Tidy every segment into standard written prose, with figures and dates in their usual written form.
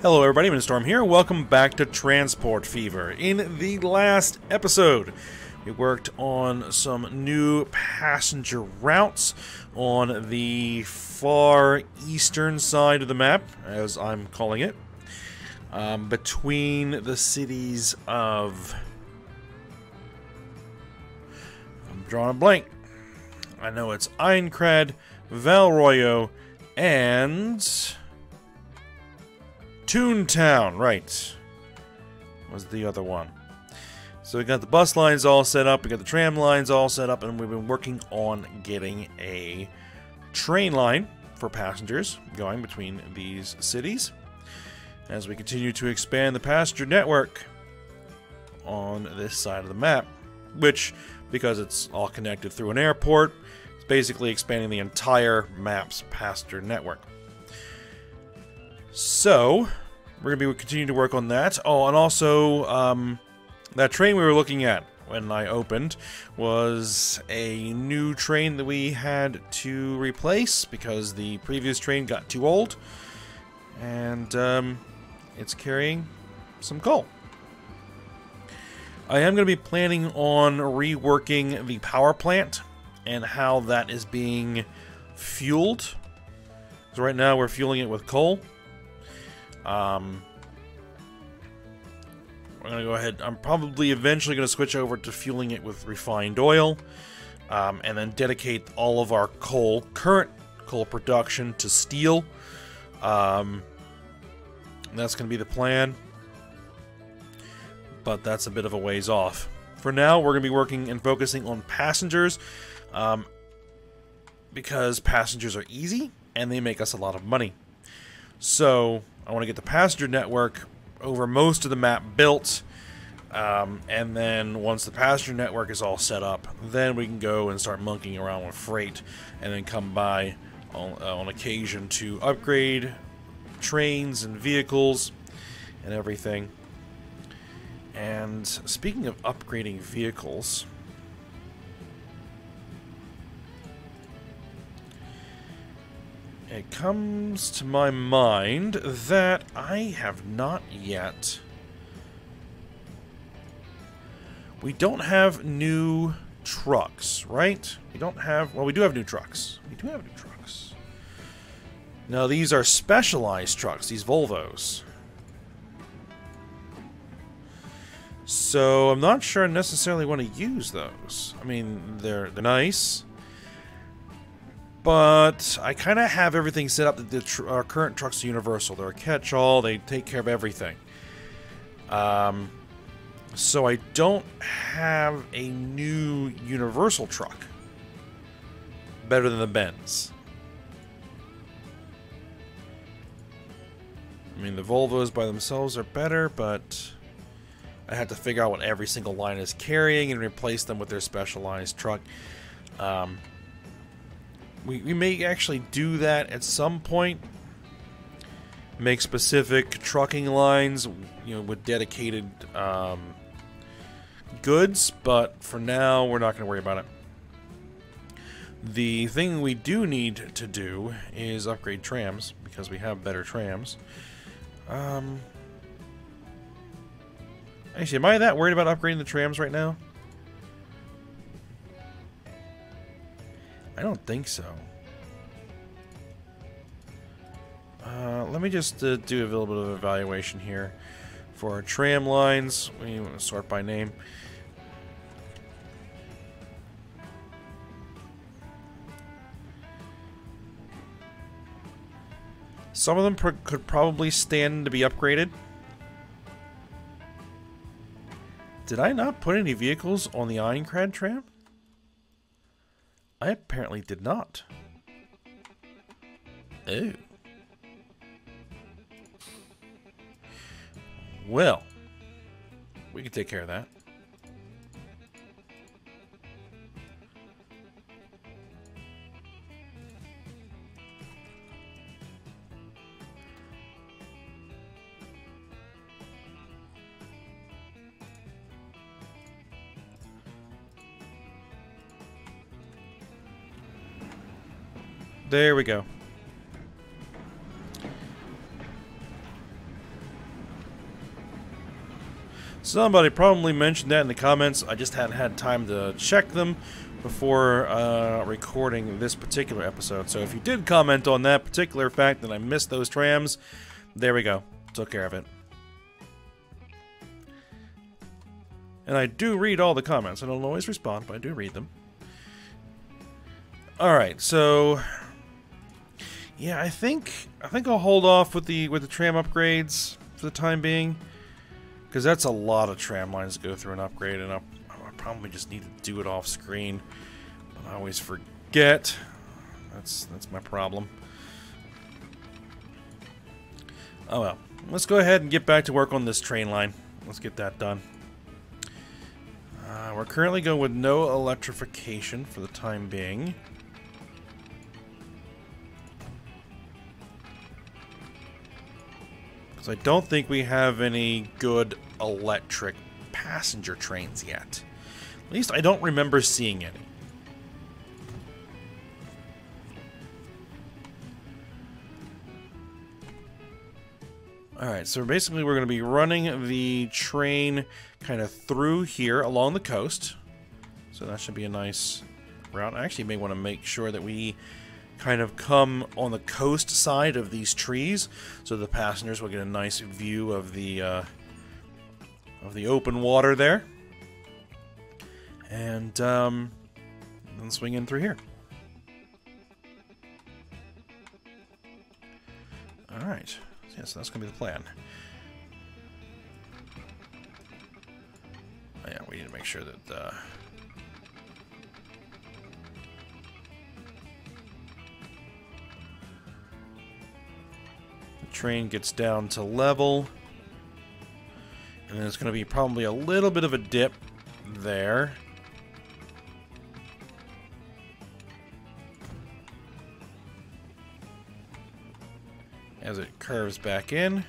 Hello everybody, I'm Storm here. Welcome back to Transport Fever. In the last episode, we worked on some new passenger routes on the far eastern side of the map, as I'm calling it, between the cities of... I'm drawing a blank. I know it's Aincrad, Valroyo, and... Toontown, right. Was the other one. So we got the bus lines all set up, we got the tram lines all set up, and we've been working on getting a train line for passengers going between these cities as we continue to expand the passenger network on this side of the map, which, because it's all connected through an airport, it's basically expanding the entire map's passenger network. So, we're going to be continuing to work on that. Oh, and also, that train we were looking at when I opened was a new train that we had to replace because the previous train got too old. And, it's carrying some coal. I am going to be planning on reworking the power plant and how that is being fueled. So right now we're fueling it with coal. We're going to go ahead. I'm probably eventually going to switch over to fueling it with refined oil, and then dedicate all of our current coal production to steel. That's going to be the plan, but that's a bit of a ways off. For now, we're going to be working and focusing on passengers, because passengers are easy and they make us a lot of money. So I want to get the passenger network over most of the map built, and then once the passenger network is all set up, then we can go and start monkeying around with freight, and then come by on occasion to upgrade trains and vehicles and everything. And speaking of upgrading vehicles, it comes to my mind that I have not yet... We don't have new trucks, right? We don't have... Well, we do have new trucks. We do have new trucks. Now, these are specialized trucks, these Volvos. So, I'm not sure I necessarily want to use those. I mean, they're nice. But I kind of have everything set up that our current trucks are universal. They're a catch-all. They take care of everything. So I don't have a new universal truck better than the Benz. I mean, the Volvos by themselves are better, but I have to figure out what every single line is carrying and replace them with their specialized truck. We may actually do that at some point. Make specific trucking lines, you know, with dedicated goods, but for now, we're not going to worry about it. The thing we do need to do is upgrade trams, because we have better trams. Actually, am I that worried about upgrading the trams right now? I don't think so. Let me just do a little bit of evaluation here. For our tram lines, we want to sort by name. Some of them could probably stand to be upgraded. Did I not put any vehicles on the Aincrad tram? I apparently did not. Oh. Well, we can take care of that. There we go. Somebody probably mentioned that in the comments. I just hadn't had time to check them before recording this particular episode. So if you did comment on that particular fact that I missed those trams, there we go. Took care of it. And I do read all the comments. I don't always respond, but I do read them. Alright, so yeah, I think I'll hold off with the tram upgrades for the time being. Because that's a lot of tram lines to go through and upgrade, and I probably just need to do it off screen. But I always forget. That's my problem. Oh well. Let's go ahead and get back to work on this train line. Let's get that done. We're currently going with no electrification for the time being. Because I don't think we have any good electric passenger trains yet. At least I don't remember seeing any. Alright, so basically we're going to be running the train kind of through here along the coast. So that should be a nice route. I actually may want to make sure that we kind of come on the coast side of these trees, so the passengers will get a nice view of the open water there, and then swing in through here. All right, yeah, so that's gonna be the plan. Oh, yeah, we need to make sure that the train gets down to level, and then there's going to be probably a little bit of a dip there. As it curves back in.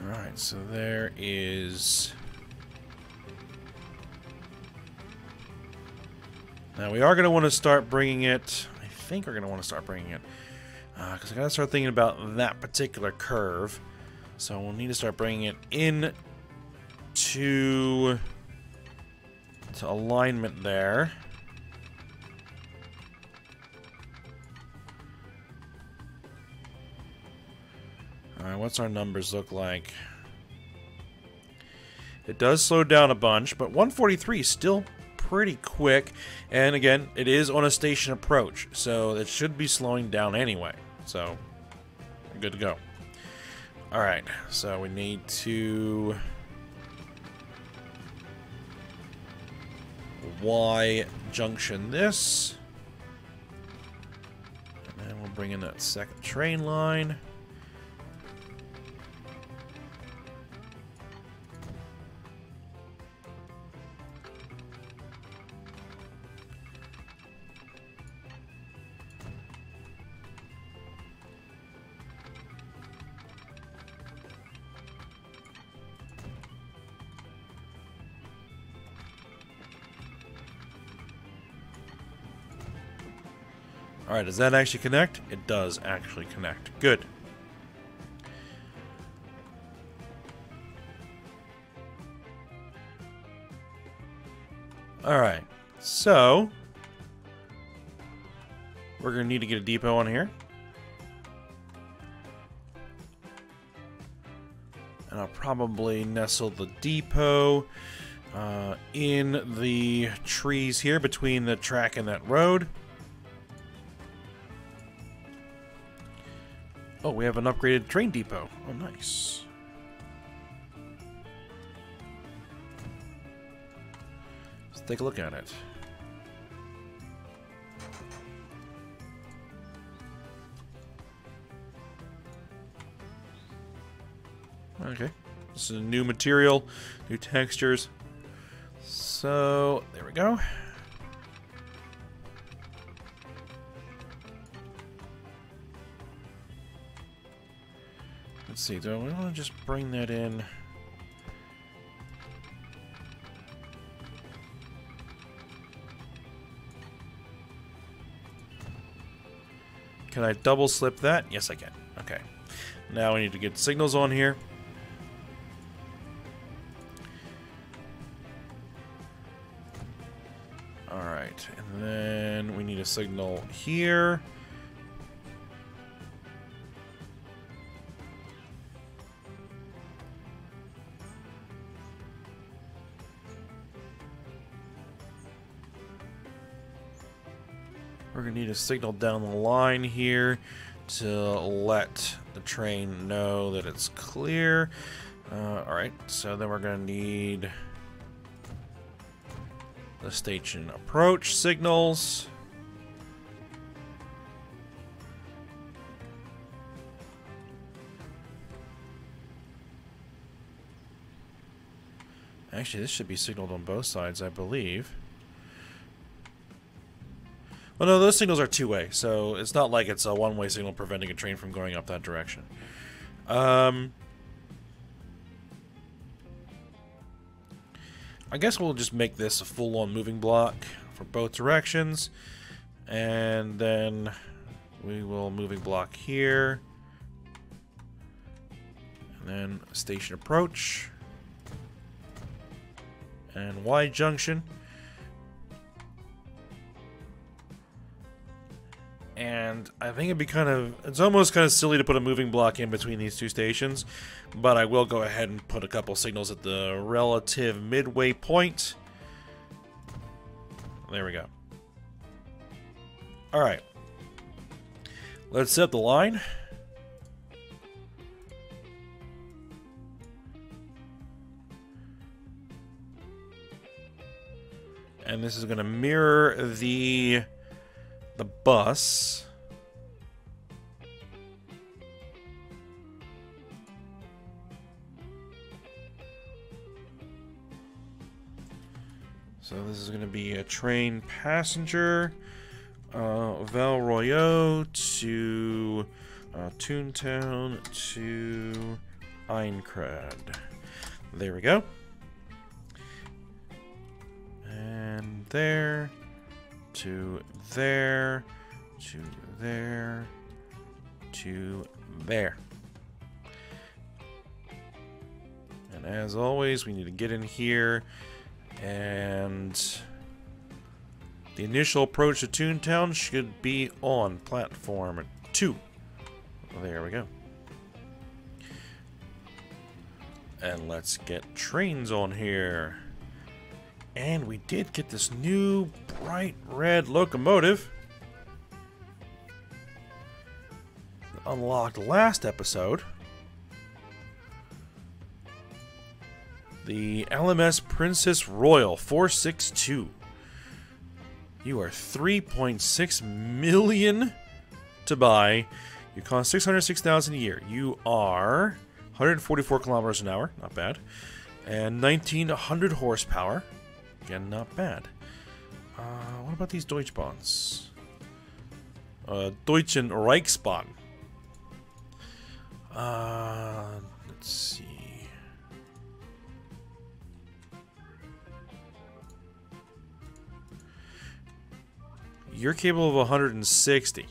Alright, so there is... Now we are going to want to start bringing it... I think we're going to want to start bringing it. Because I got to start thinking about that particular curve. So we'll need to start bringing it in to alignment there. Alright, what's our numbers look like? It does slow down a bunch, but 143 is still pretty quick. And again, it is on a station approach, so it should be slowing down anyway. So, we're good to go. Alright, so we need to Y junction this. And then we'll bring in that second train line. Alright, does that actually connect? It does actually connect. Good. Alright, so we're going to need to get a depot on here. And I'll probably nestle the depot in the trees here between the track and that road. Oh, we have an upgraded train depot. Oh, nice. Let's take a look at it. Okay. This is a new material, new textures. So, there we go. Let's see, do we want to just bring that in? Can I double slip that? Yes, I can. Okay. Now we need to get signals on here. Alright, and then we need a signal here. We're going to need a signal down the line here to let the train know that it's clear. Alright, so then we're going to need the station approach signals. Actually, this should be signaled on both sides, I believe. Well, no, those signals are two-way, so it's not like it's a one-way signal preventing a train from going up that direction. I guess we'll just make this a full-on moving block for both directions. And then we will moving block here. And then station approach. And Y junction. And I think it'd be it's almost kind of silly to put a moving block in between these two stations, but I will go ahead and put a couple signals at the relative midway point. There we go. Alright. Let's set the line. And this is going to mirror the bus. So this is going to be a train passenger, Val Royaux to Toontown to Eincrad. There we go. And there to there to there to there. And as always, we need to get in here, and the initial approach to Toontown should be on platform 2. There we go. And let's get trains on here. And we did get this new bright red locomotive. Unlocked last episode. The LMS Princess Royal 462. You are 3.6 million to buy. You cost 606,000 a year. You are 144 kilometers an hour, not bad. And 1900 horsepower. Again, not bad. What about these Deutschbahns? Deutschen Reichsbahn. Let's see. You're capable of 160.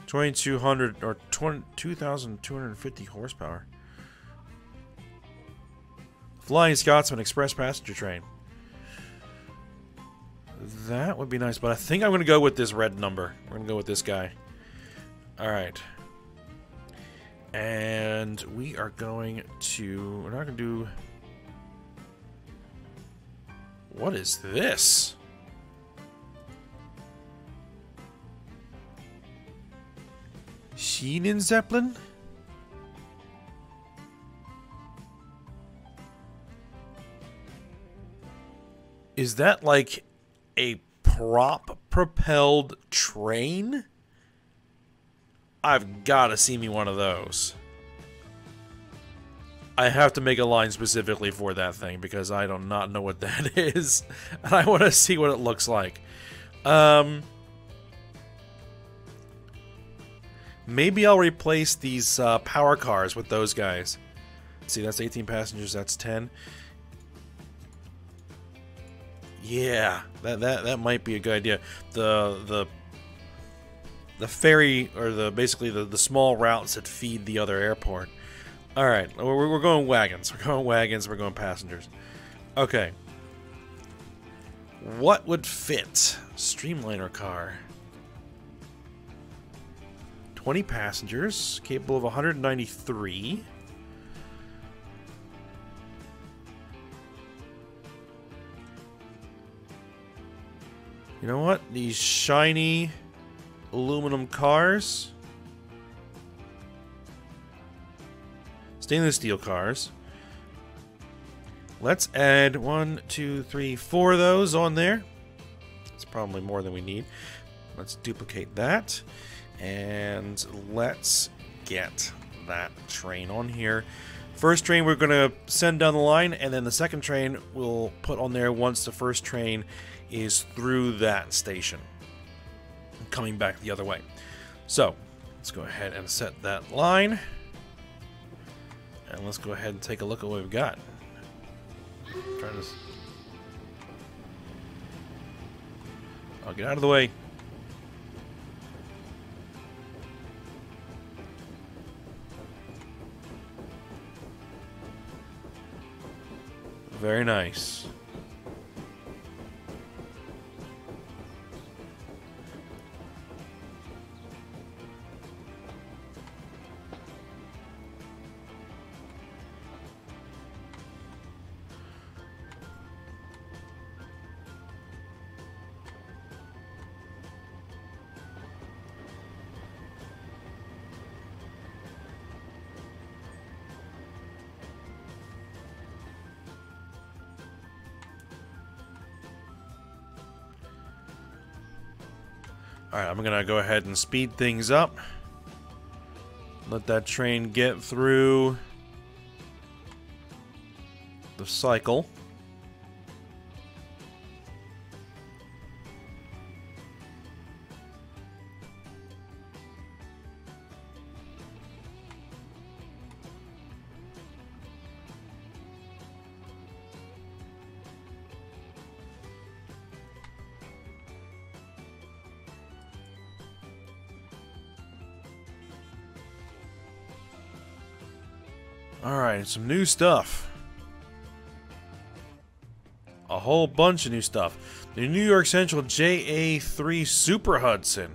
2200 or 2250 horsepower. Flying Scotsman Express passenger train. That would be nice, but I think I'm going to go with this red number. We're going to go with this guy. Alright. And we are going to... We're not going to do... What is this? Schienenzeppelin? Is that like a prop-propelled train? I've got to see me one of those. I have to make a line specifically for that thing because I do not know what that is. And I want to see what it looks like. Maybe I'll replace these power cars with those guys. See, that's 18 passengers, that's 10. Yeah, that might be a good idea. The ferry, or basically the small routes that feed the other airport. All right, we're going wagons. We're going wagons. We're going passengers. Okay. What would fit? Streamliner car. 20 passengers, capable of 193. You know what? These shiny aluminum cars. Stainless steel cars. Let's add 1, 2, 3, 4 of those on there. It's probably more than we need. Let's duplicate that. And let's get that train on here. First train we're going to send down the line, and then the second train we'll put on there once the first train is through that station. Coming back the other way. So, let's go ahead and set that line. And let's go ahead and take a look at what we've got. Try this. I'll get out of the way. Very nice. Alright, I'm gonna go ahead and speed things up. Let that train get through the cycle. Alright, some new stuff. A whole bunch of new stuff. The New York Central JA3 Super Hudson.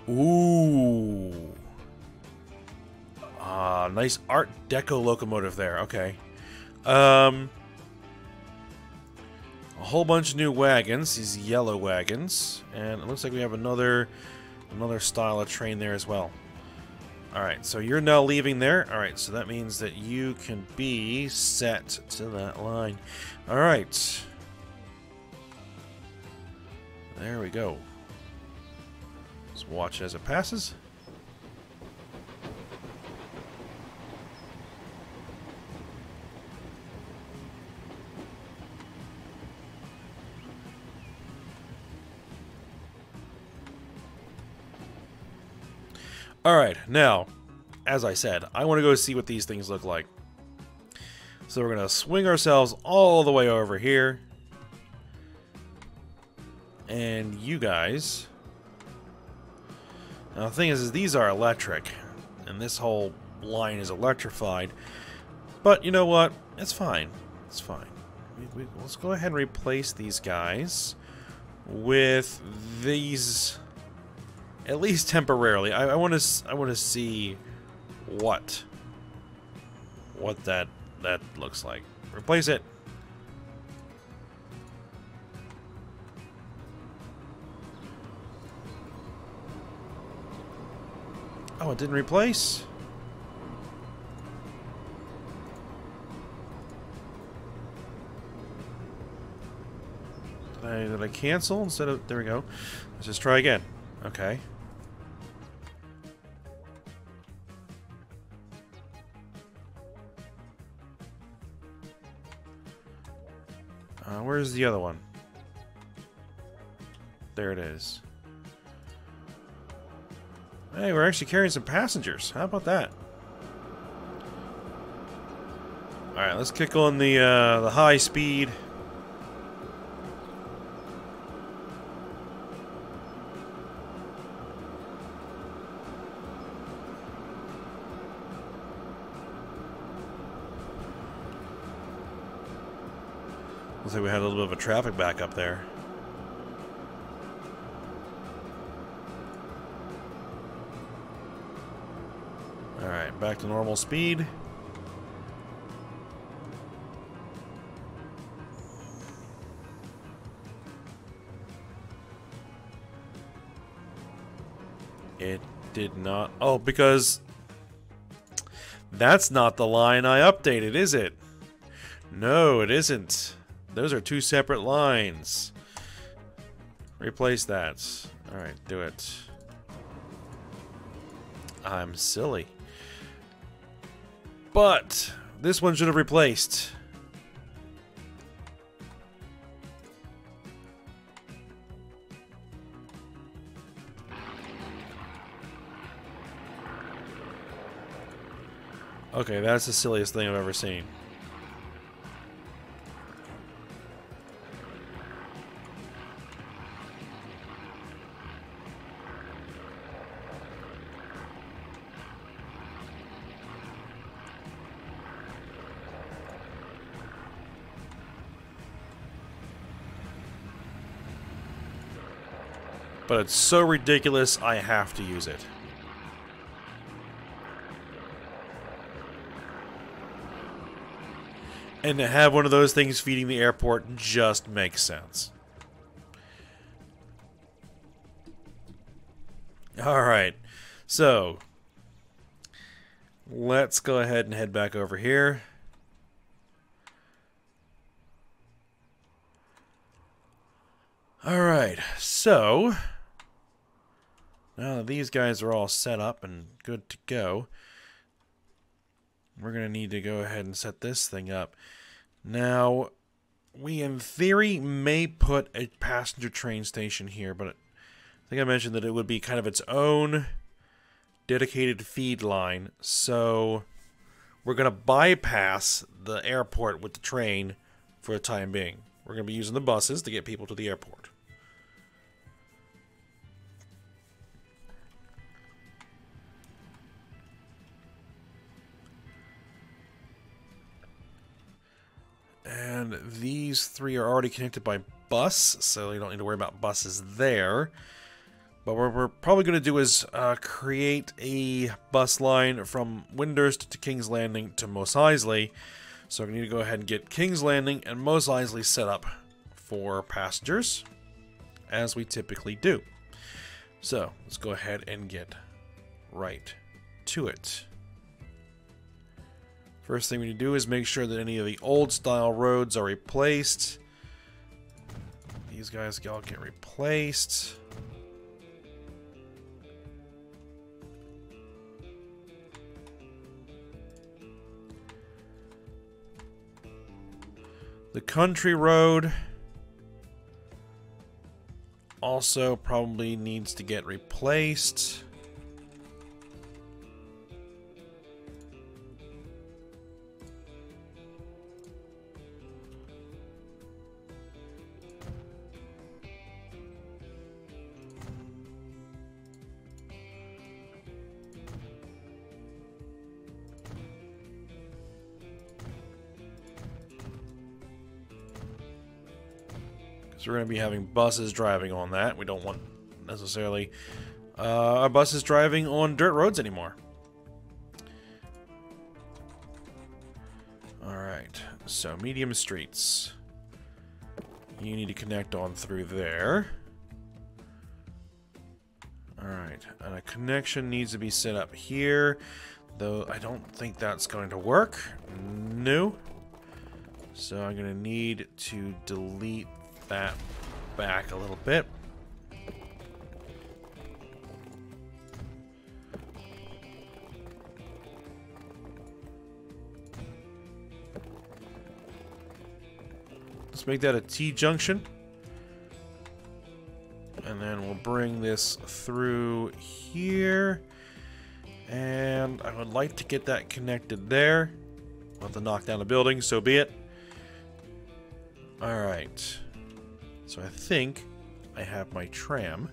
Ooh. Nice Art Deco locomotive there. Okay. A whole bunch of new wagons. These yellow wagons. And it looks like we have another style of train there as well. Alright, so you're now leaving there. Alright, so that means that you can be set to that line. Alright. There we go. Let's watch as it passes. Alright, now, as I said, I want to go see what these things look like. So we're going to swing ourselves all the way over here. And you guys... Now the thing is these are electric. And this whole line is electrified. But you know what? It's fine. It's fine. Let's go ahead and replace these guys with these... At least temporarily. I want to see what that looks like. Replace it. Oh, it didn't replace. Did I cancel instead of... There we go. Let's just try again. Okay. Where's the other one? There it is. Hey, we're actually carrying some passengers. How about that? Alright, let's kick on the high speed. Looks like we had a little bit of a traffic backup there. Alright, back to normal speed. It did not... Oh, because... That's not the line I updated, is it? No, it isn't. Those are two separate lines. Replace that. Alright, do it. I'm silly. But this one should have replaced. Okay, that's the silliest thing I've ever seen. But it's so ridiculous, I have to use it. And to have one of those things feeding the airport just makes sense. Alright, so let's go ahead and head back over here. Alright, so now that these guys are all set up and good to go, we're going to need to go ahead and set this thing up. Now, we in theory may put a passenger train station here, but I think I mentioned that it would be kind of its own dedicated feed line. So we're going to bypass the airport with the train for the time being. We're going to be using the buses to get people to the airport. And these three are already connected by bus, so you don't need to worry about buses there. But what we're probably going to do is create a bus line from Windurst to King's Landing to Mos Eisley. So we need to go ahead and get King's Landing and Mos Eisley set up for passengers, as we typically do. So let's go ahead and get right to it. First thing we need to do is make sure that any of the old style roads are replaced. These guys all get replaced. The country road also probably needs to get replaced. So we're going to be having buses driving on that. We don't want necessarily our buses driving on dirt roads anymore. Alright, so medium streets. You need to connect on through there. Alright, and a connection needs to be set up here, though I don't think that's going to work. No. So I'm going to need to delete that back a little bit. Let's make that a T-junction. And then we'll bring this through here. And I would like to get that connected there. We'll have to knock down a building, so be it. Alright. So I think I have my tram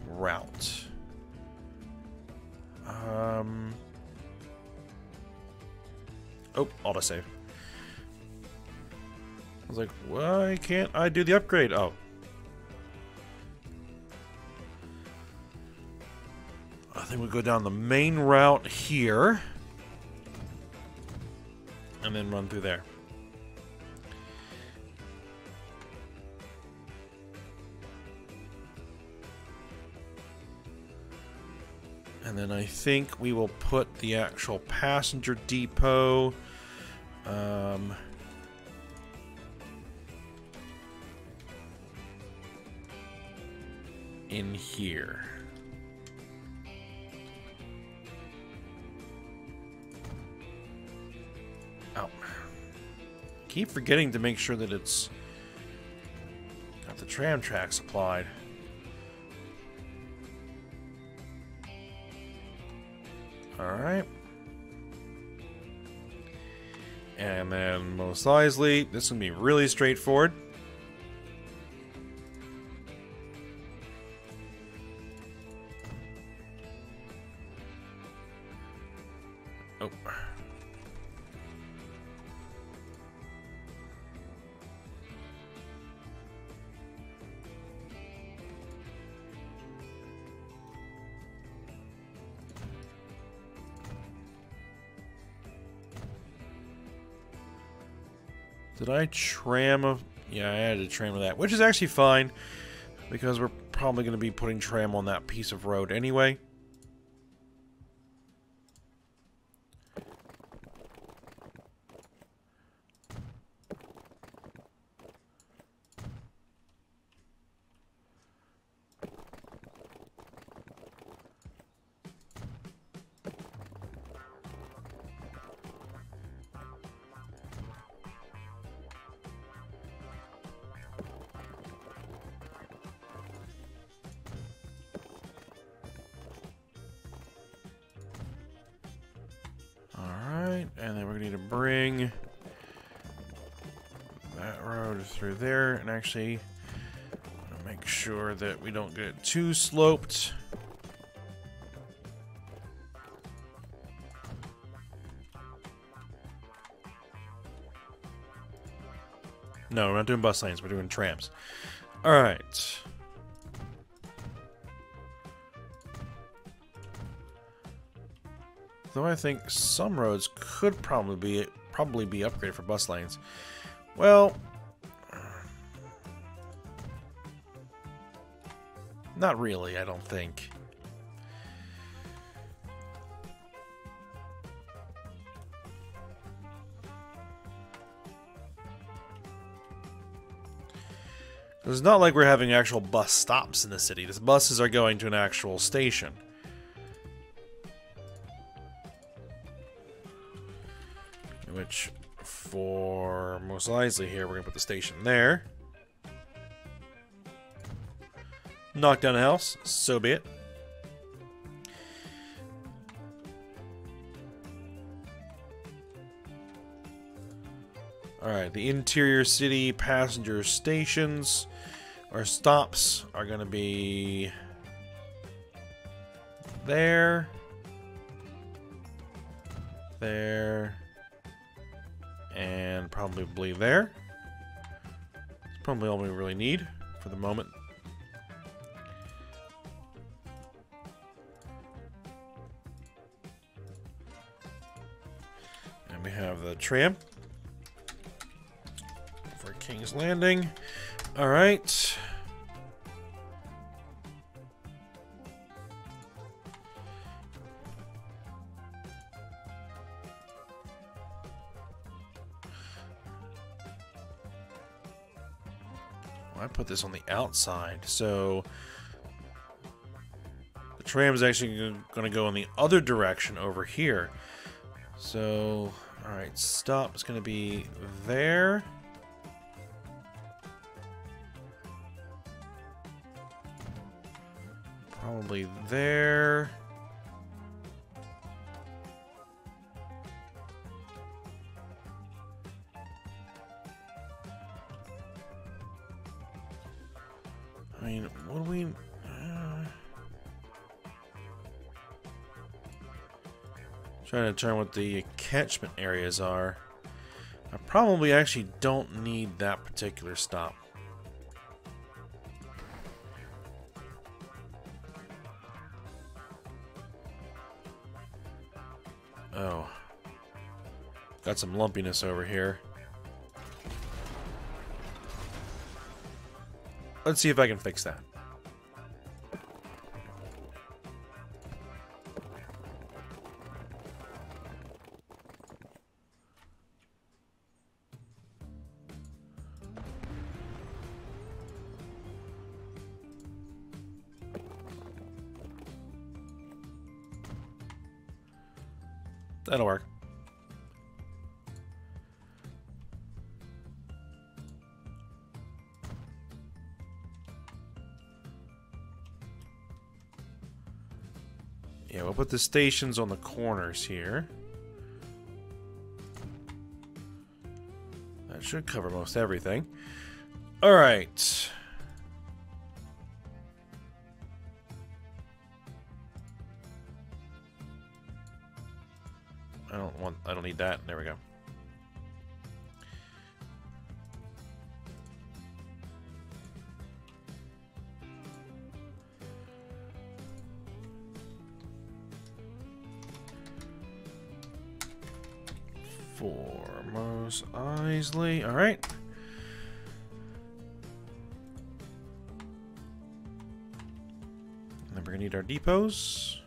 route. Oh, autosave. I was like, why can't I do the upgrade? Oh. I think we'll go down the main route here. And then run through there. And then I think we will put the actual passenger depot in here. Oh. Keep forgetting to make sure that it's got the tram track supplied. Alright. And then most likely, this is going to be really straightforward. Oh. Did I tram a... Yeah, I added a tram to that, which is actually fine, because we're probably going to be putting tram on that piece of road anyway. And then we're going to need to bring that road through there. And actually, make sure that we don't get it too sloped. No, we're not doing bus lanes. We're doing trams. All right. Though I think some roads could probably be upgraded for bus lanes. Well, not really, I don't think. It's not like we're having actual bus stops in the city. These buses are going to an actual station. Which, for most likely here, we're going to put the station there. Knock down a house, so be it. Alright, the interior city passenger stations, or stops, are going to be there. There. And probably there. It's probably all we really need for the moment. And we have the tram for King's Landing. Alright. I put this on the outside, so the tram is actually going to go in the other direction over here. So, alright, stop is going to be there. Probably there. I mean, what do we... trying to determine what the catchment areas are. I probably actually don't need that particular stop. Oh. Got some lumpiness over here. Let's see if I can fix that. That'll work. Yeah, we'll put the stations on the corners here. That should cover most everything. All right. I don't need that. There we go. Foremost Isley. All right. And then we're gonna need our depots.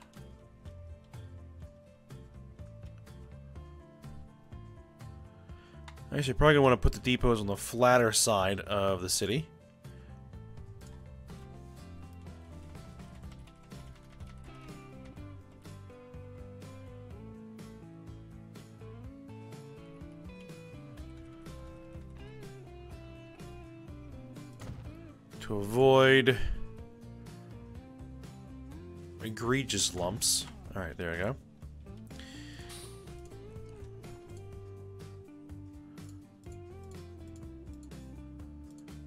Actually, probably gonna want to put the depots on the flatter side of the city. To avoid egregious lumps. Alright, there we go.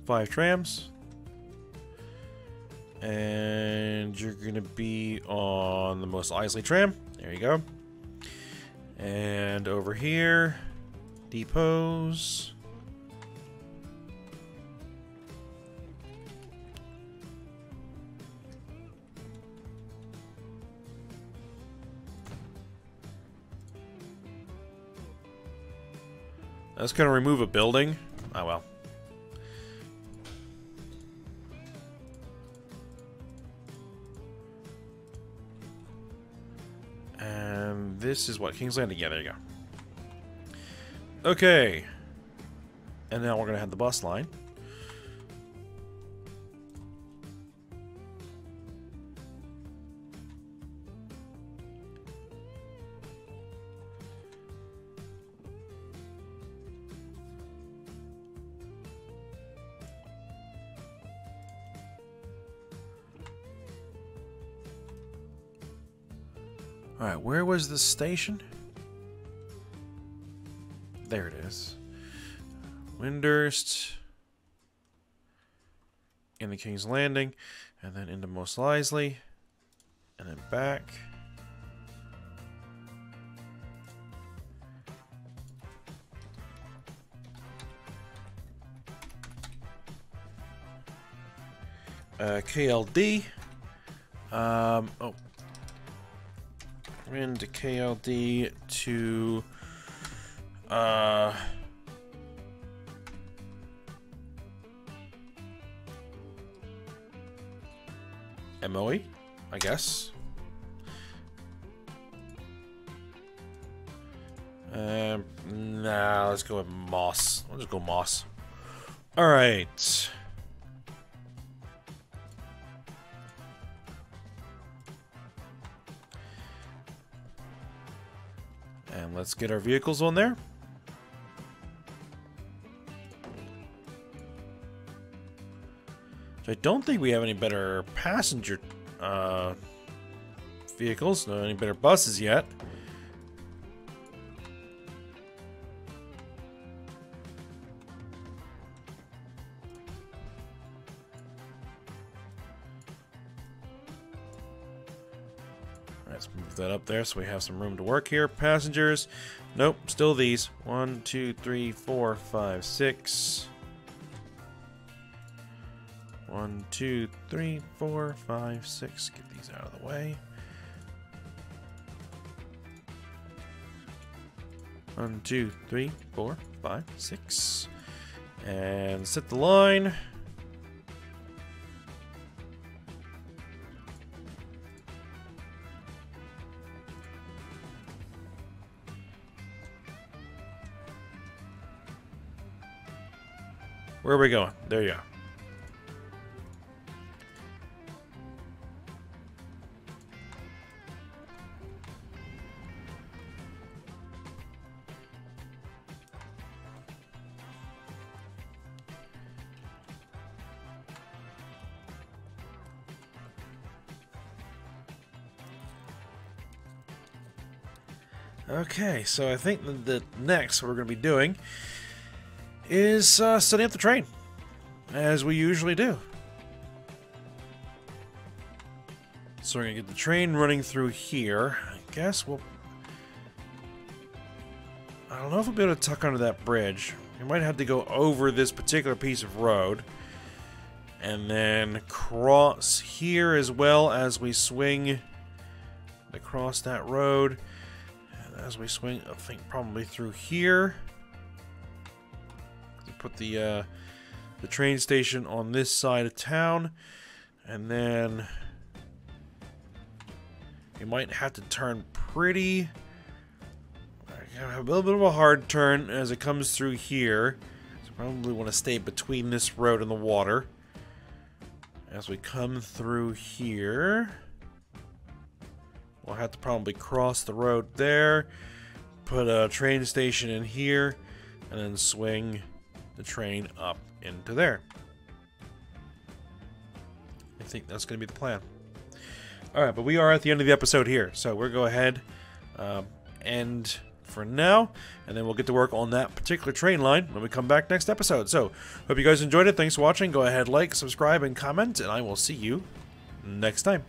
Five trams. And you're gonna be on the most Isley tram. There you go. And over here, depots. That's gonna remove a building. Oh well. And this is what? King's Landing? Yeah, there you go. Okay. And now we're gonna have the bus line. Alright, where was the station? There it is. Windurst. In the King's Landing. And then into Most Isley. And then back. KLD. Oh. Into KLD to MOE, I guess. Nah, let's go with Moss. I'll just go Moss. Alright. And let's get our vehicles on there. So I don't think we have any better passenger vehicles, not any better buses yet. Let's move that up there so we have some room to work here. Passengers. Nope, still these. 1, 2, 3, 4, 5, 6. 1, 2, 3, 4, 5, 6. Get these out of the way. 1, 2, 3, 4, 5, 6. And set the line. Where are we going? There you go. Okay, so I think the next what we're going to be doing is setting up the train, as we usually do. So we're going to get the train running through here. I guess we'll... I don't know if we'll be able to tuck under that bridge. We might have to go over this particular piece of road. And then cross here as well as we swing across that road. And as we swing, I think probably through here. Put the train station on this side of town, and then you might have to turn pretty. Have a little bit of a hard turn as it comes through here. So probably want to stay between this road and the water. As we come through here, we'll have to probably cross the road there, put a train station in here, and then swing the train up into there. I think that's going to be the plan. Alright, but we are at the end of the episode here, so we'll go ahead end for now, and then we'll get to work on that particular train line when we come back next episode. So, hope you guys enjoyed it. Thanks for watching. Go ahead, like, subscribe, and comment, and I will see you next time.